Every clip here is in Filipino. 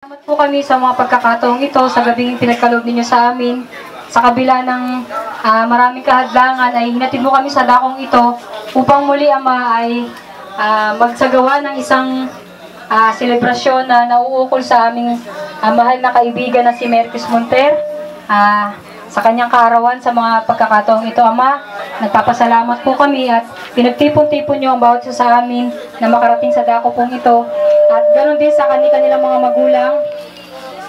Salamat po kami sa mga pagkakataong ito, sa gabing pinagkaloob ninyo sa amin. Sa kabila ng maraming kahadlangan ay hinatid mo kami sa dakong ito upang muli, Ama, ay magsagawa ng isang selebrasyon na nauukol sa aming mahal na kaibigan na si Merkis Monter. Sa kanyang kaarawan sa mga pagkakataong ito, Ama, nagpapasalamat po kami at pinagtipon-tipon niyo ang bawat isa sa amin na makarating sa dako pong ito. At ganoon din sa kanilang mga magulang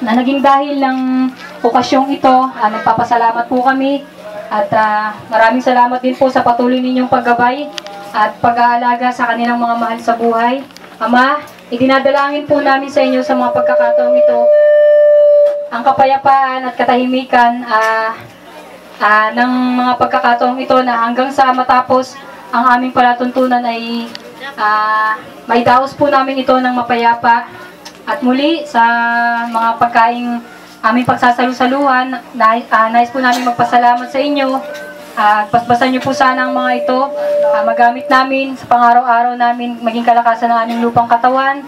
na naging dahil ng okasyong ito. Nagpapasalamat po kami at maraming salamat din po sa patuloy ninyong paggabay at pag-aalaga sa kanilang mga mahal sa buhay. Ama, idinadalangin po namin sa inyo sa mga pagkakataong ito ang kapayapaan at katahimikan ng mga pagkakataong ito na hanggang sa matapos ang aming palatuntunan ay maidaos po namin ito ng mapayapa. At muli sa mga pagkaing aming pagsasalu-saluhan, nais po namin magpasalamat sa inyo. Paspasan niyo po sana ang mga ito, magamit namin sa pang-araw-araw namin, maging kalakasan ng aming lupang katawan.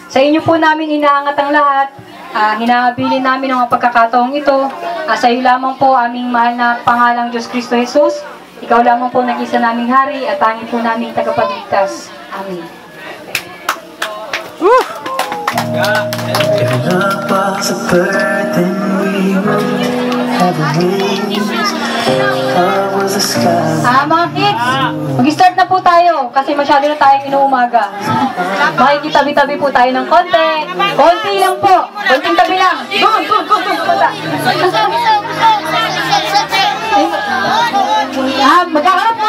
Sa inyo po namin inaangat ang lahat. Hinahabilin namin ang mga pagkakataong ito. Sa iyo lamang po aming mahal na pangalang Diyos Kristo Jesus. Ikaw lamang po nag-isa naming hari at tanging po naming tagapagligtas. Amen. If love was a burden, we would have a wings. Love was a sky. Mga kids, mag-start na po tayo kasi masyado na tayong inuumaga. Makikitabi-tabi po tayo ng konti. Konti lang po. Konting tabi lang. Go. Magkakaroon po